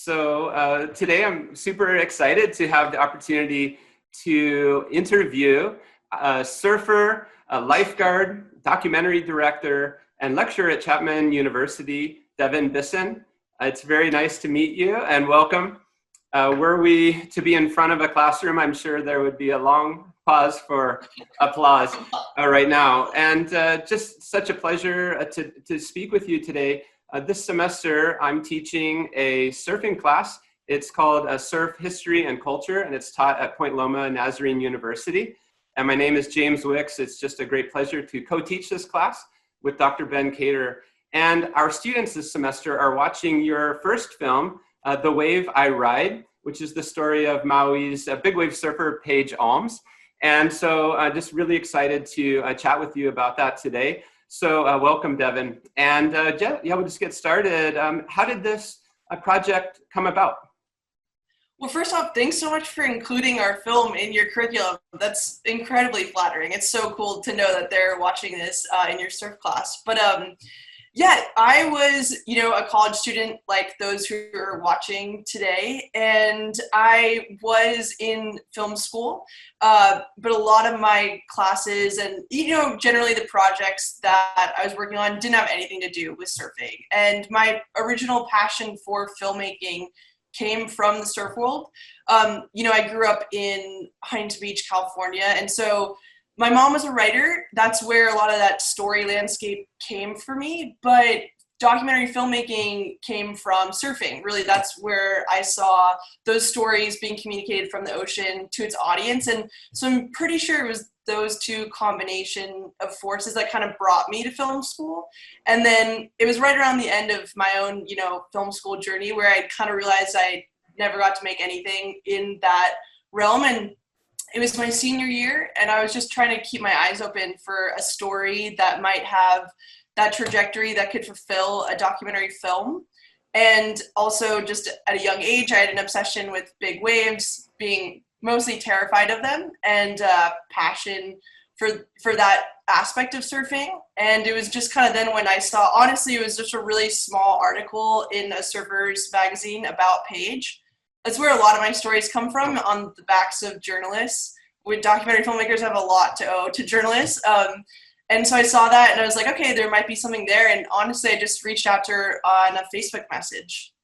Today I'm super excited to have the opportunity to interview a surfer, a lifeguard, documentary director, and lecturer at Chapman University, Devyn Bisson. It's very nice to meet you and welcome. Were we to be in front of a classroom, I'm sure there would be a long pause for applause right now. And just such a pleasure to speak with you today. This semester, I'm teaching a surfing class. It's called Surf History and Culture, and it's taught at Point Loma Nazarene University. And my name is James Wicks. It's just a great pleasure to co-teach this class with Dr. Ben Cater. And our students this semester are watching your first film, The Wave I Ride, which is the story of Maui's big wave surfer, Paige Alms. And so just really excited to chat with you about that today. So welcome, Devyn. And yeah, we'll just get started. How did this project come about? Well, first off, thanks so much for including our film in your curriculum. That's incredibly flattering. It's so cool to know that they're watching this in your surf class. But yeah, I was, a college student like those who are watching today, and I was in film school, but a lot of my classes and, generally the projects that I was working on didn't have anything to do with surfing. And my original passion for filmmaking came from the surf world. I grew up in Huntington Beach, California, and so my mom was a writer. That's where a lot of that story landscape came for me, but documentary filmmaking came from surfing. Really, that's where I saw those stories being communicated from the ocean to its audience. And so I'm pretty sure it was those two combination of forces that kind of brought me to film school. And then it was right around the end of my own, film school journey where I kind of realized I never got to make anything in that realm. And it was my senior year, and I was just trying to keep my eyes open for a story that might have that trajectory that could fulfill a documentary film. And also just at a young age, I had an obsession with big waves, being mostly terrified of them, and passion for that aspect of surfing. And it was just kind of then when I saw, honestly, it was just a really small article in a surfer's magazine about Paige. That's where a lot of my stories come from, on the backs of journalists. Documentary filmmakers have a lot to owe to journalists. And so I saw that and I was like, okay, there might be something there. And honestly, I just reached out to her on a Facebook message.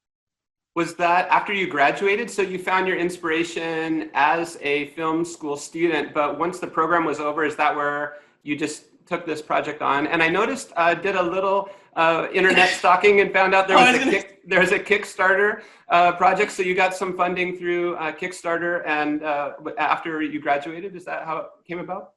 Was that after you graduated? So you found your inspiration as a film school student, but once the program was over, is that where you just took this project on? And I noticed, did a little internet stalking and found out there was a Kickstarter project. So you got some funding through Kickstarter, and after you graduated, is that how it came about?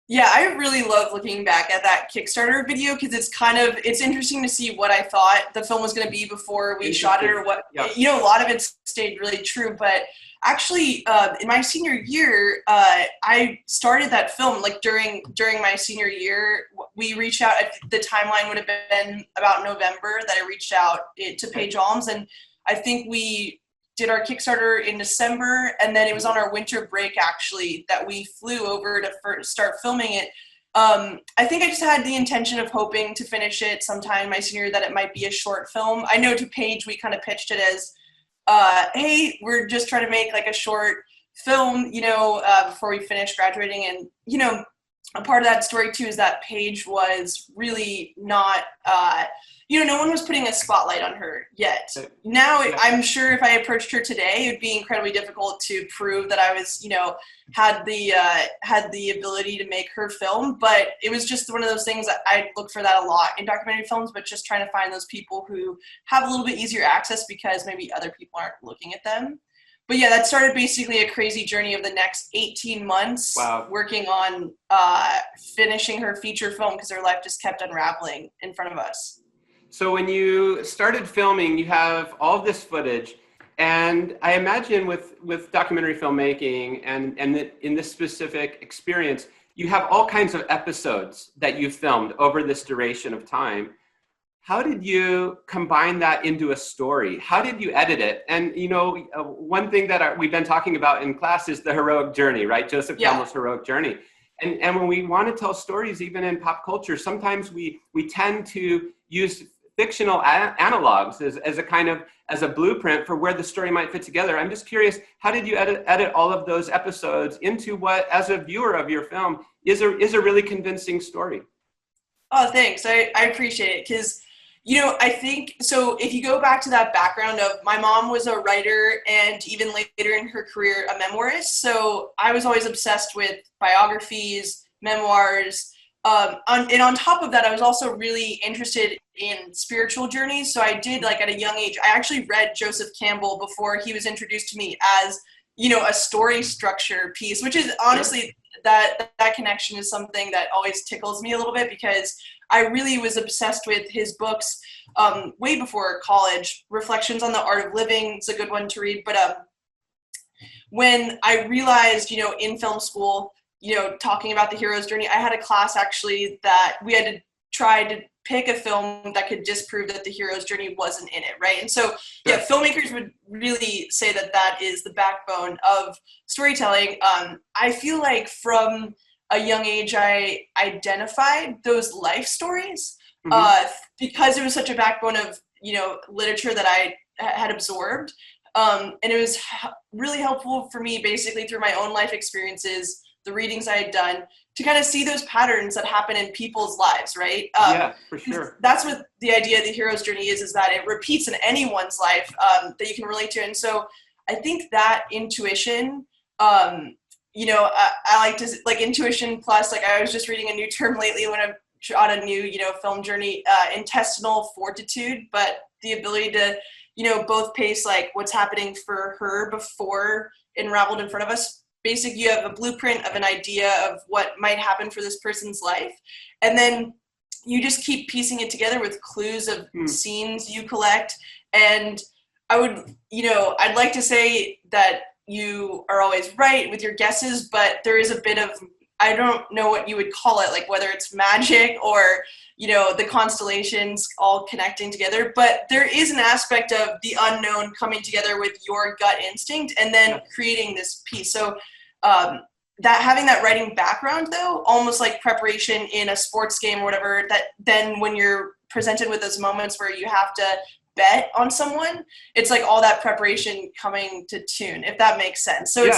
Yeah, I really love looking back at that Kickstarter video because it's interesting to see what I thought the film was going to be before we shot it, or what, a lot of it stayed really true. But actually, in my senior year, I started that film like during my senior year. We reached out, the timeline would have been about November that I reached out to Paige Alms, and I think we did our Kickstarter in December, and then it was on our winter break actually that we flew over to start filming it. I think I just had the intention of hoping to finish it sometime my senior year, that it might be a short film. I know to Paige we kind of pitched it as, hey, we're just trying to make like a short film, before we finish graduating. And, a part of that story too is that Paige was really not, no one was putting a spotlight on her yet. Now, I'm sure if I approached her today, it would be incredibly difficult to prove that I was, had the ability to make her film. But it was just one of those things that I look for that a lot in documentary films, but just trying to find those people who have a little bit easier access because maybe other people aren't looking at them. But yeah, that started basically a crazy journey of the next 18 months. Wow. Working on finishing her feature film because her life just kept unraveling in front of us. So when you started filming, you have all of this footage, and I imagine with documentary filmmaking and in this specific experience, you have all kinds of episodes that you filmed over this duration of time. How did you combine that into a story? How did you edit it? And, one thing that we've been talking about in class is the heroic journey, right? Joseph Campbell's heroic journey. And when we want to tell stories, even in pop culture, sometimes we tend to use fictional analogs as a kind of, as a blueprint for where the story might fit together. I'm just curious, how did you edit all of those episodes into what, as a viewer of your film, is a really convincing story? Oh, thanks. I appreciate it. Because, I think, so if you go back to that background of my mom was a writer and even later in her career, a memoirist. So I was always obsessed with biographies, memoirs. And on top of that, I was also really interested in spiritual journeys. So I did, like, at a young age, I actually read Joseph Campbell before he was introduced to me as, a story structure piece, which is honestly, that connection is something that always tickles me a little bit, because I really was obsessed with his books way before college. Reflections on the Art of Living is a good one to read. But when I realized, in film school, talking about the hero's journey, I had a class actually that we had to try to pick a film that could disprove that the hero's journey wasn't in it, right? And so, yeah, filmmakers would really say that that is the backbone of storytelling. I feel like from a young age, I identified those life stories because it was such a backbone of, literature that I had absorbed. And it was really helpful for me, basically through my own life experiences, the readings I had done, to kind of see those patterns that happen in people's lives, right? Yeah, for sure. That's what the idea of the hero's journey is that it repeats in anyone's life that you can relate to. And so I think that intuition, I like to, like, intuition plus, like, I was just reading a new term lately when I'm on a new, film journey, intestinal fortitude, but the ability to, both pace, like, what's happening for her before it unraveled in front of us. Basically, you have a blueprint of an idea of what might happen for this person's life. And then you just keep piecing it together with clues of scenes you collect. And I would, I'd like to say that you are always right with your guesses, but there is a bit of, I don't know what you would call it, like whether it's magic or, the constellations all connecting together. But there is an aspect of the unknown coming together with your gut instinct and then creating this piece. So that having that writing background, though, almost like preparation in a sports game or whatever, that then when you're presented with those moments where you have to bet on someone, it's like all that preparation coming to tune, if that makes sense. So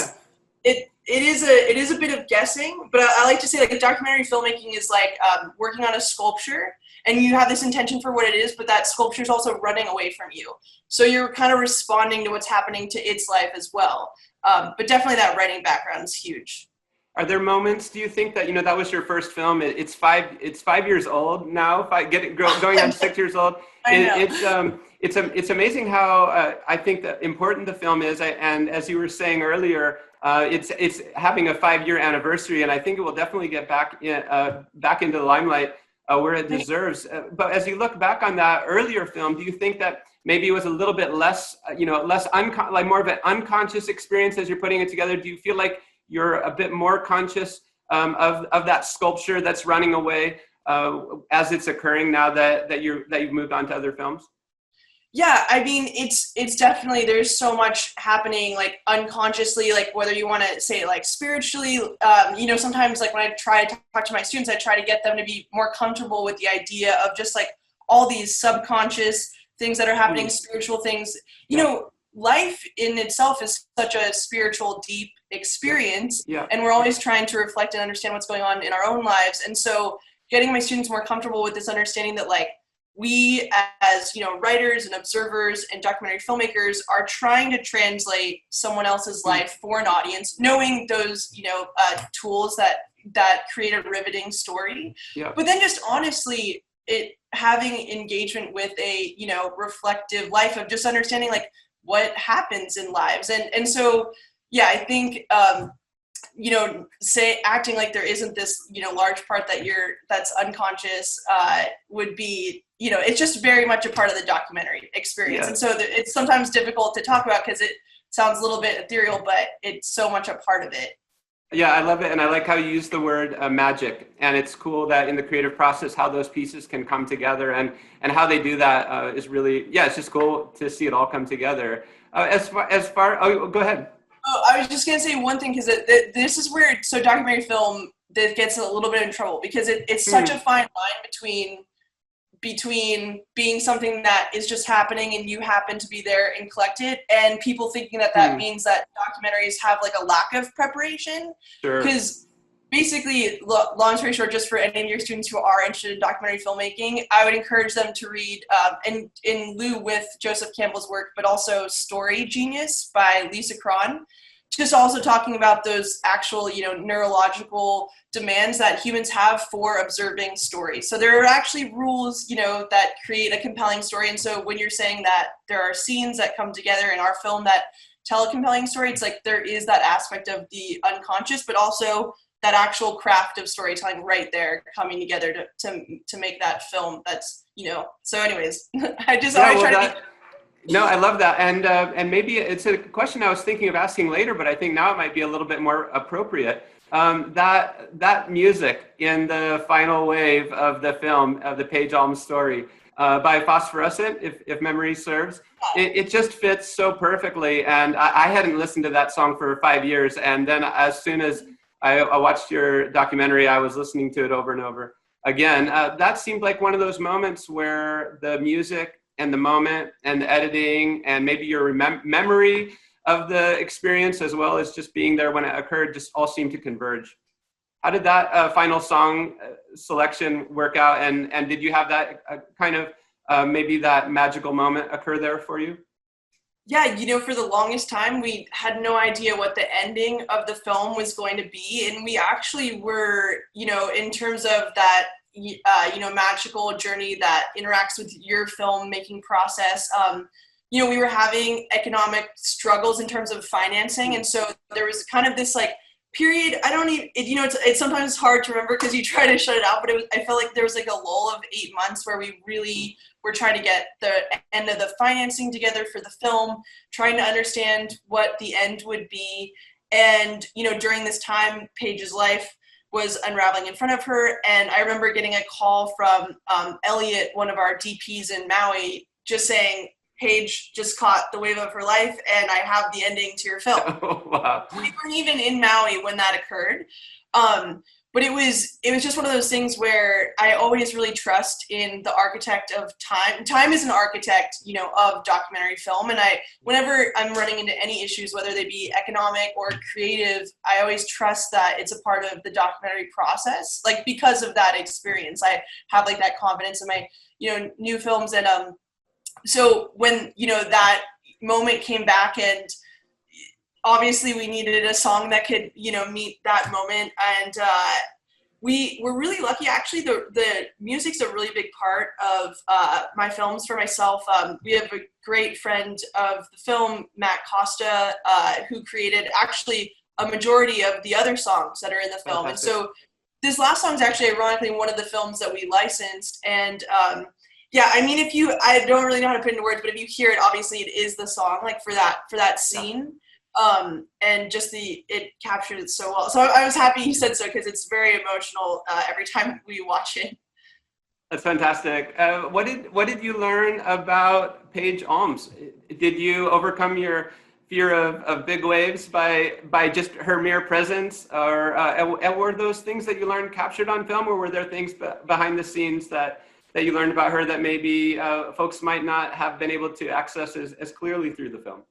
it is a bit of guessing, but I like to say, like, documentary filmmaking is like working on a sculpture, and you have this intention for what it is, but that sculpture is also running away from you. So you're kind of responding to what's happening to its life as well. But definitely that writing background is huge. Are there moments, do you think, that, that was your first film? It's 5 years old now, going on 6 years old. It's amazing how I think that important the film is. And as you were saying earlier, it's having a 5-year anniversary, and I think it will definitely get back into the limelight where it deserves. But as you look back on that earlier film, do you think that maybe it was a little bit less, like more of an unconscious experience as you're putting it together? Do you feel like you're a bit more conscious of that sculpture that's running away as it's occurring now that you've moved on to other films? Yeah, I mean, it's definitely, there's so much happening, like, unconsciously, like, whether you want to say, like, spiritually, sometimes, like, when I try to talk to my students, I try to get them to be more comfortable with the idea of just, like, all these subconscious things that are happening, spiritual things. Life in itself is such a spiritual, deep experience, and we're always trying to reflect and understand what's going on in our own lives. And so getting my students more comfortable with this understanding that, like, we as, writers and observers and documentary filmmakers are trying to translate someone else's life for an audience, knowing those, tools that create a riveting story. But then just honestly, having engagement with a, reflective life of just understanding, like, what happens in lives. And so, yeah, I think, acting like there isn't this, large part that's unconscious would be, it's just very much a part of the documentary experience. And so it's sometimes difficult to talk about because it sounds a little bit ethereal, but it's so much a part of it. Yeah, I love it. And I like how you use the word magic. And it's cool that in the creative process, how those pieces can come together and how they do that is really, it's just cool to see it all come together. Go ahead. Oh, I was just going to say one thing, because this is where, so documentary film that gets a little bit in trouble, because it's such a fine line between between being something that is just happening and you happen to be there and collect it, and people thinking that that means that documentaries have like a lack of preparation. Sure. Because basically, long story short, just for any of your students who are interested in documentary filmmaking, I would encourage them to read, in lieu with Joseph Campbell's work, but also Story Genius by Lisa Cron. Just also talking about those actual, neurological demands that humans have for observing stories. So there are actually rules, that create a compelling story. And so when you're saying that there are scenes that come together in our film that tell a compelling story, it's like there is that aspect of the unconscious, but also that actual craft of storytelling right there coming together to make that film. That's, so anyways, I just always try to be. No, I love that. And maybe it's a question I was thinking of asking later, but I think now it might be a little bit more appropriate. That music in the final wave of the film, of the Paige Alms story, by Phosphorescent, if memory serves, it just fits so perfectly. And I hadn't listened to that song for 5 years. And then as soon as I watched your documentary, I was listening to it over and over again. That seemed like one of those moments where the music and the moment and the editing and maybe your memory of the experience, as well as just being there when it occurred, just all seemed to converge. How did that final song selection work out? And did you have that kind of maybe that magical moment occur there for you? Yeah, for the longest time, we had no idea what the ending of the film was going to be. And we actually were, in terms of that, magical journey that interacts with your filmmaking process. We were having economic struggles in terms of financing. And so there was kind of this like period. I don't even, it's sometimes hard to remember because you try to shut it out, but I felt like there was like a lull of 8 months where we really were trying to get the end of the financing together for the film, trying to understand what the end would be. And, during this time, Paige's life was unraveling in front of her. And I remember getting a call from Elliot, one of our DPs in Maui, just saying, Paige just caught the wave of her life and I have the ending to your film. Oh, wow. We weren't even in Maui when that occurred. But it was just one of those things where I always really trust in the architect of time. Time is an architect, of documentary film. And whenever I'm running into any issues, whether they be economic or creative, I always trust that it's a part of the documentary process. Like because of that experience, I have like that confidence in my, new films. And so when, that moment came back and obviously we needed a song that could, meet that moment. And we were really lucky. Actually, the music's a really big part of my films for myself. We have a great friend of the film, Matt Costa, who created actually a majority of the other songs that are in the film. Fantastic. And so this last song is actually ironically one of the films that we licensed. And yeah, I mean, I don't really know how to put it into words, but if you hear it, obviously it is the song, like for that scene. Yeah. And just it captured it so well. So I was happy you said so because it's very emotional every time we watch it. That's fantastic. What did you learn about Paige Alms? Did you overcome your fear of big waves by just her mere presence, or were those things that you learned captured on film, or were there things behind the scenes that you learned about her that maybe folks might not have been able to access as clearly through the film?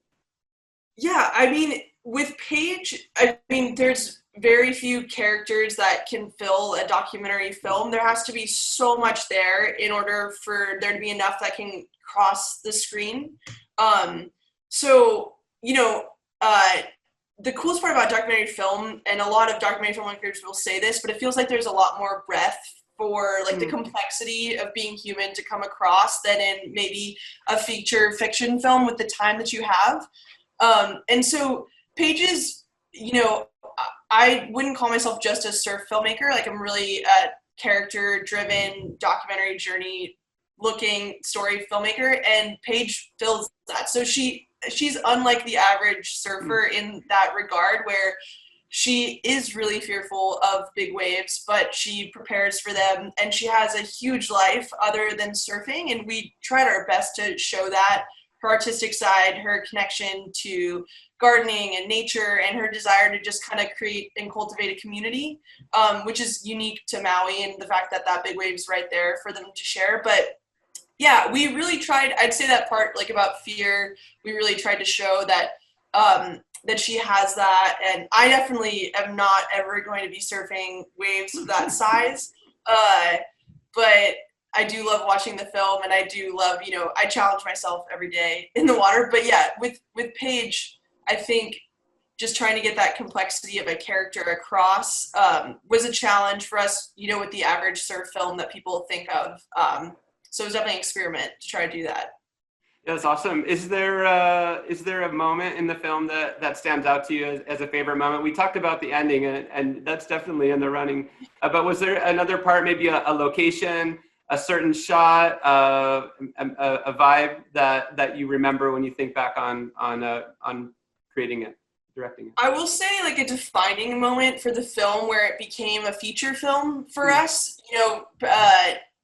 Yeah, I mean, with Paige, there's very few characters that can fill a documentary film. There has to be so much there in order for there to be enough that can cross the screen. The coolest part about documentary film, and a lot of documentary filmmakers will say this, but it feels like there's a lot more breadth for like the complexity of being human to come across than in maybe a feature fiction film with the time that you have. And so Paige's, I wouldn't call myself just a surf filmmaker. Like I'm really a character-driven documentary journey-looking story filmmaker, and Paige fills that. So she's unlike the average surfer in that regard, where she is really fearful of big waves, but she prepares for them, and she has a huge life other than surfing, and we tried our best to show that her artistic side, her connection to gardening and nature, and her desire to just kind of create and cultivate a community, which is unique to Maui, and the fact that that big wave's right there for them to share. But yeah, we really tried, I'd say that part like about fear, we really tried to show that that she has that, and I definitely am not ever going to be surfing waves of that size, but I do love watching the film, and I do love, you know, I challenge myself every day in the water. But yeah, with Paige, I think just trying to get that complexity of a character across was a challenge for us, you know, with the average surf film that people think of. So it was definitely an experiment to try to do that. That's awesome. Is there a moment in the film that stands out to you as a favorite moment? We talked about the ending, and that's definitely in the running. But was there another part, maybe a location, a certain shot, a vibe that you remember when you think back on creating it, directing it? I will say like a defining moment for the film where it became a feature film for us, you know,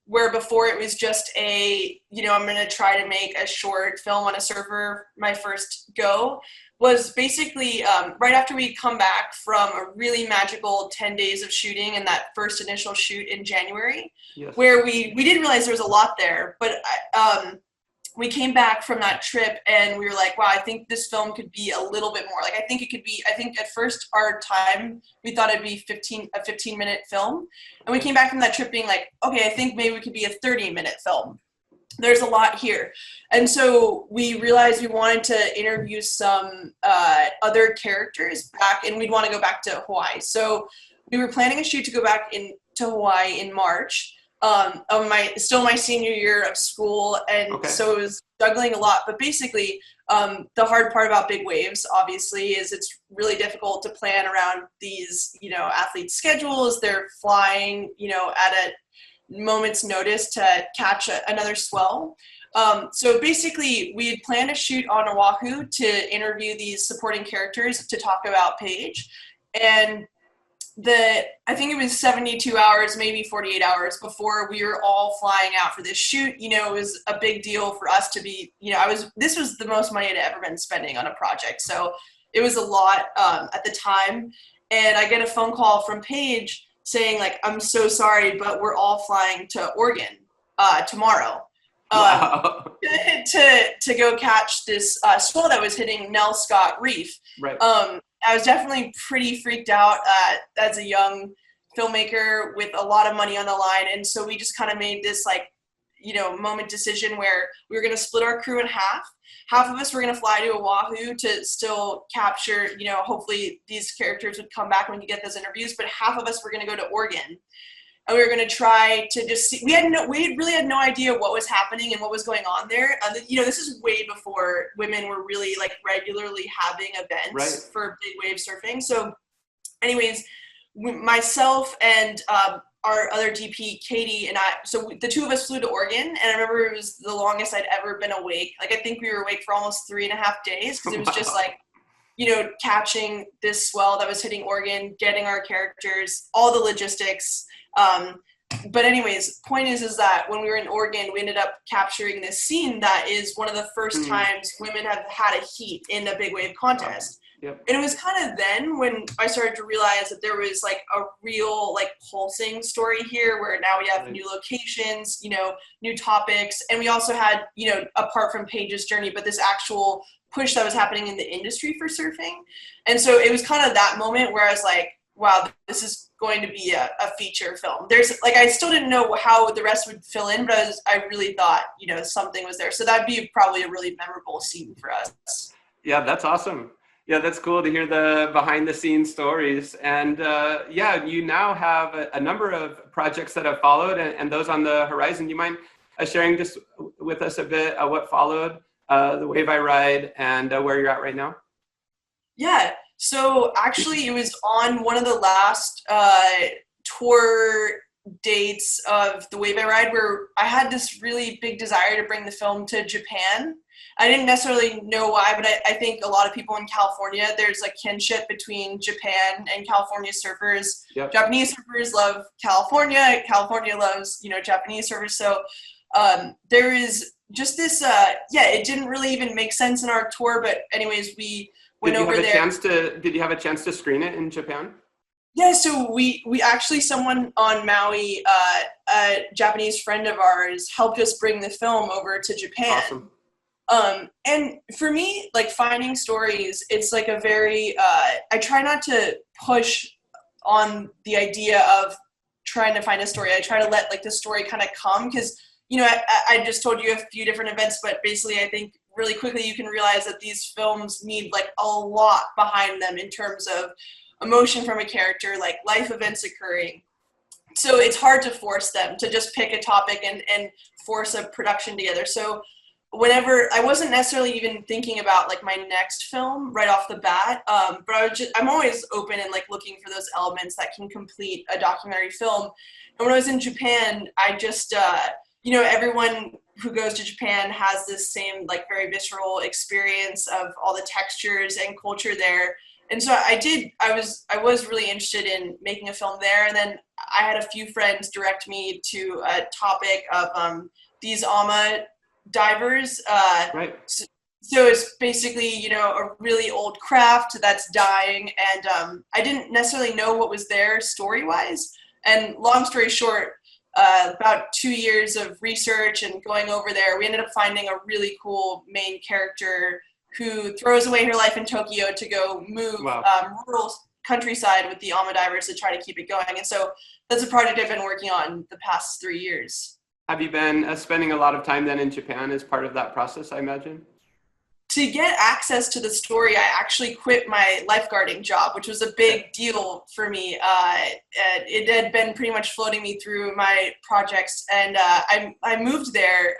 where before it was just a, you know, I'm going to try to make a short film on a surfer, my first go, was basically right after we'd come back from a really magical 10 days of shooting and that first initial shoot in January, yes, where we didn't realize there was a lot there, but we came back from that trip and we were like, wow, I think this film could be a little bit more. Like, I think it could be, I think at first our time, we thought it'd be a 15-minute film. And we came back from that trip being like, okay, I think maybe it could be a 30-minute film. There's a lot here. And so we realized we wanted to interview some other characters back, and we'd want to go back to Hawaii. So we were planning a shoot to go back to Hawaii in March. Of my senior year of school, and so it was juggling a lot. But basically, the hard part about big waves, obviously, is it's really difficult to plan around these, you know, athletes' schedules. They're flying, you know, at a moment's notice to catch another swell. So basically, we had planned a shoot on Oahu to interview these supporting characters to talk about Paige, and I think it was 72 hours, maybe 48 hours before we were all flying out for this shoot. You know, it was a big deal for us to be, you know, this was the most money I'd ever been spending on a project. So it was a lot at the time. And I get a phone call from Paige saying like, I'm so sorry, but we're all flying to Oregon tomorrow. Wow. to go catch this swell that was hitting Nell Scott Reef. Right. I was definitely pretty freaked out as a young filmmaker with a lot of money on the line. And so we just kind of made this like, you know, moment decision where we were going to split our crew in half. Half of us were going to fly to Oahu to still capture, you know, hopefully these characters would come back and we could get those interviews, but half of us were going to go to Oregon. And we were going to try to just see, we really had no idea what was happening and what was going on there. You know, this is way before women were really like regularly having events for big wave surfing. So anyways, myself and our other DP, Katie, and I, so the two of us flew to Oregon, and I remember it was the longest I'd ever been awake. Like, I think we were awake for almost 3.5 days, because it was just like, you know, catching this swell that was hitting Oregon, getting our characters, all the logistics. But anyways, point is that when we were in Oregon, we ended up capturing this scene that is one of the first times women have had a heat in a big wave contest. Yep. And it was kind of then when I started to realize that there was like a real like pulsing story here, where now we have new locations, you know, new topics. And we also had, you know, apart from Paige's journey, but this actual push that was happening in the industry for surfing. And so it was kind of that moment where I was like, wow, this is going to be a feature film. There's like, I still didn't know how the rest would fill in, but I really thought, you know, something was there. So that'd be probably a really memorable scene for us. Yeah, that's awesome. Yeah, that's cool to hear the behind the scenes stories. And yeah, you now have a number of projects that have followed and those on the horizon. Do you mind sharing just with us a bit what followed the Wave I Ride and where you're at right now? Yeah. So actually, it was on one of the last tour dates of the Wave I Ride where I had this really big desire to bring the film to Japan. I didn't necessarily know why, but I think a lot of people in California, there's like kinship between Japan and California surfers. Yep. Japanese surfers love California. California loves, you know, Japanese surfers. So there is just this, it didn't really even make sense in our tour, but anyways, we went over there. Did you have a chance to screen it in Japan? Yeah, so we actually, someone on Maui, a Japanese friend of ours, helped us bring the film over to Japan. Awesome. And for me, like finding stories, it's like a very, I try not to push on the idea of trying to find a story. I try to let like the story kind of come, because, you know, I just told you a few different events, but basically I think really quickly you can realize that these films need like a lot behind them in terms of emotion from a character, like life events occurring. So it's hard to force them to just pick a topic and force a production together. So whenever, I wasn't necessarily even thinking about like my next film right off the bat, but I'm always open and like looking for those elements that can complete a documentary film. And when I was in Japan, I just, you know, everyone who goes to Japan has this same like very visceral experience of all the textures and culture there. And so I was really interested in making a film there. And then I had a few friends direct me to a topic of these AMA divers. Right. So it's basically, you know, a really old craft that's dying. And I didn't necessarily know what was there story-wise. And long story short, about 2 years of research and going over there, we ended up finding a really cool main character who throws away her life in Tokyo to go move rural countryside with the AMA divers to try to keep it going. And so that's a project I've been working on the past 3 years. Have you been spending a lot of time then in Japan as part of that process, I imagine? To get access to the story, I actually quit my lifeguarding job, which was a big deal for me. It had been pretty much floating me through my projects, and I moved there.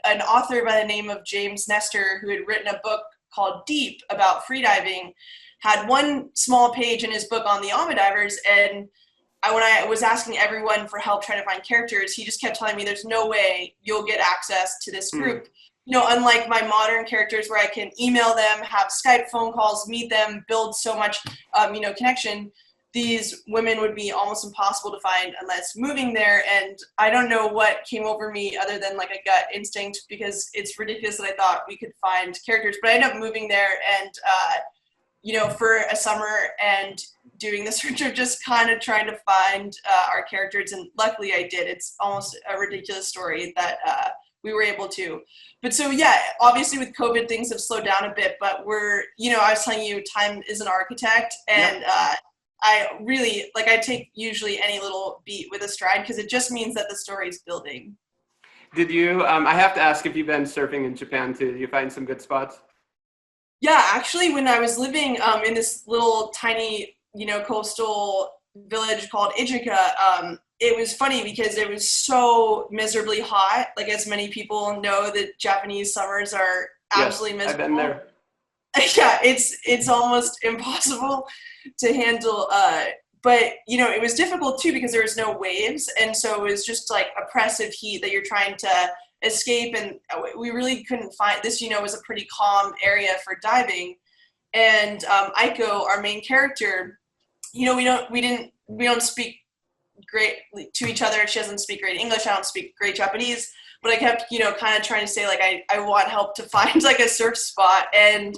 An author by the name of James Nestor, who had written a book called Deep about freediving, had one small page in his book on the AMA divers, and when I was asking everyone for help trying to find characters, he just kept telling me there's no way you'll get access to this group. You know, unlike my modern characters where I can email them, have Skype phone calls, meet them, build so much, you know, connection, these women would be almost impossible to find unless moving there. And I don't know what came over me other than like a gut instinct, because it's ridiculous that I thought we could find characters, but I ended up moving there and, you know, for a summer and doing the search of just kind of trying to find our characters. And luckily I did. It's almost a ridiculous story that we were able to. But so, yeah, obviously with COVID, things have slowed down a bit, but we're, you know, I was telling you, time is an architect. And I really, like, I take usually any little beat with a stride, because it just means that the story is building. Did you, I have to ask if you've been surfing in Japan too. Did you find some good spots? Yeah, actually, when I was living in this little tiny, you know, coastal village called Ijika, it was funny because it was so miserably hot. Like, as many people know, the Japanese summers are absolutely miserable. I've been there. Yeah, it's almost impossible to handle. But, you know, it was difficult too because there was no waves. And so it was just like oppressive heat that you're trying to escape. And we really couldn't find this, you know, was a pretty calm area for diving. And Aiko, our main character, you know, we don't speak great to each other. She doesn't speak great English. I don't speak great Japanese. But I kept, you know, kind of trying to say, like, I want help to find, like, a surf spot. And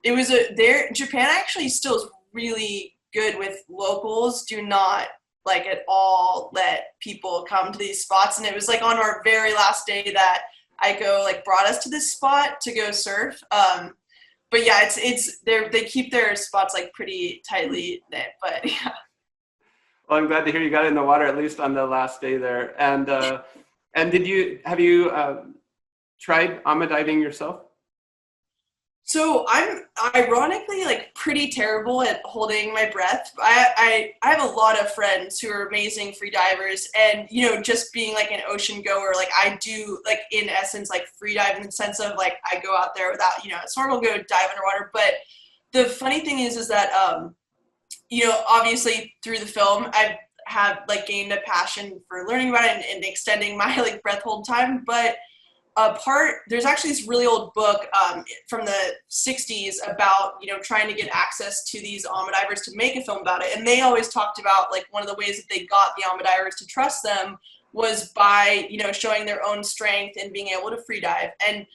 it was Japan actually still is really good with locals. Do not, like, at all let people come to these spots. And it was, like, on our very last day that Aiko, like, brought us to this spot to go surf. But yeah, they keep their spots, like, pretty tightly knit, but yeah. Well, I'm glad to hear you got in the water at least on the last day there. And have you tried AMA diving yourself? So I'm ironically, like, pretty terrible at holding my breath. I have a lot of friends who are amazing free divers, and, you know, just being like an ocean goer, like I do, like, in essence, like free dive in the sense of, like, I go out there without, you know, a snorkel, go dive underwater. But the funny thing is that, you know, obviously through the film, I have, like, gained a passion for learning about it and extending my, like, breath hold time. But there's actually this really old book from the 60s about, you know, trying to get access to these AMA divers to make a film about it. And they always talked about, like, one of the ways that they got the AMA divers to trust them was by, you know, showing their own strength and being able to free dive. And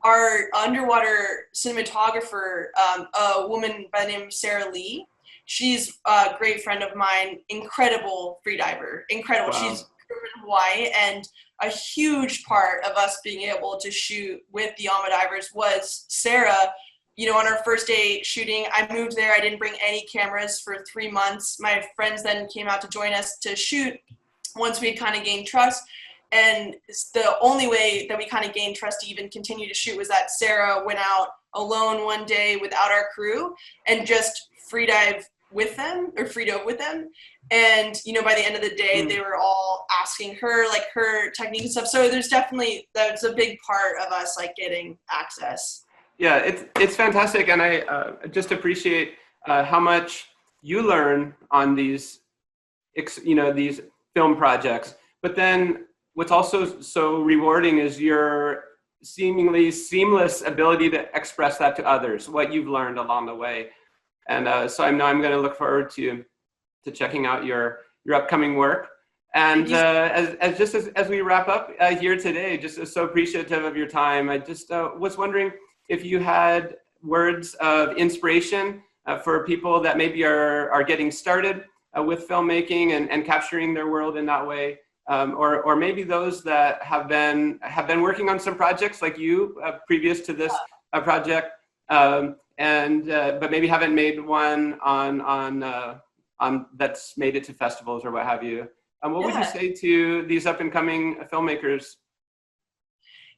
our underwater cinematographer, a woman by the name of Sarah Lee, she's a great friend of mine, incredible freediver, incredible. Wow. She's in Hawaii, and a huge part of us being able to shoot with the Alma divers was Sarah. You know, on our first day shooting, I moved there. I didn't bring any cameras for 3 months. My friends then came out to join us to shoot once we had kind of gained trust. And the only way that we kind of gained trust to even continue to shoot was that Sarah went out alone one day without our crew and just free dive with them, or free dove with them. And, you know, by the end of the day, they were all asking her, like, her technique and stuff. So there's definitely, that's a big part of us, like, getting access. Yeah, it's fantastic. And I just appreciate how much you learn on these, you know, these film projects. But then what's also so rewarding is your seemingly seamless ability to express that to others, what you've learned along the way. And so I know I'm going to look forward to checking out your upcoming work. And as we wrap up here today, just so appreciative of your time, I just was wondering if you had words of inspiration for people that maybe are getting started with filmmaking and capturing their world in that way, or maybe those that have been working on some projects like you previous to this project, but maybe haven't made one on that's made it to festivals or what have you. What would you say to these up and coming filmmakers?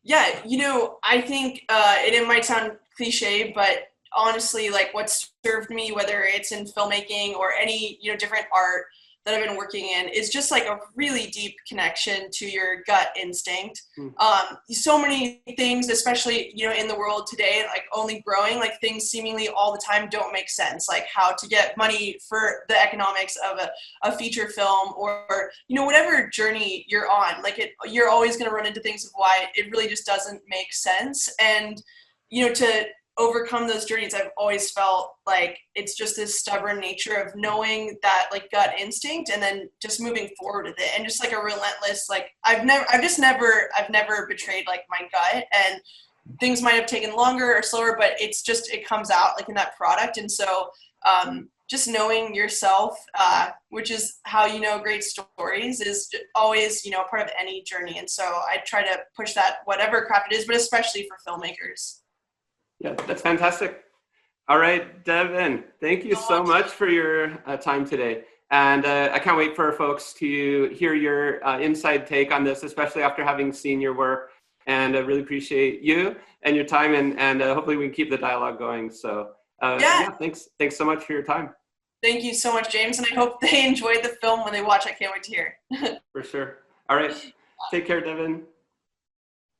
Yeah, you know, I think it might sound cliche, but honestly, like, what served me, whether it's in filmmaking or any, you know, different art that I've been working in, is just like a really deep connection to your gut instinct. So many things, especially, you know, in the world today, like only growing, like things seemingly all the time don't make sense, like how to get money for the economics of a feature film, or, you know, whatever journey you're on, like you're always going to run into things of why it really just doesn't make sense. And, you know, to overcome those journeys, I've always felt like it's just this stubborn nature of knowing that, like, gut instinct, and then just moving forward with it, and just like a relentless, like, I've never betrayed like my gut, and things might have taken longer or slower, but it's just, it comes out like in that product. And so just knowing yourself, which is how you know great stories, is always, you know, part of any journey. And so I try to push that, whatever craft it is, but especially for filmmakers. Yeah, that's fantastic. All right, Devyn, thank you so much for your time today. And I can't wait for folks to hear your inside take on this, especially after having seen your work. And I really appreciate you and your time, and hopefully we can keep the dialogue going. So yeah, thanks so much for your time. Thank you so much, James. And I hope they enjoyed the film when they watch. I can't wait to hear. For sure. All right. Take care, Devyn.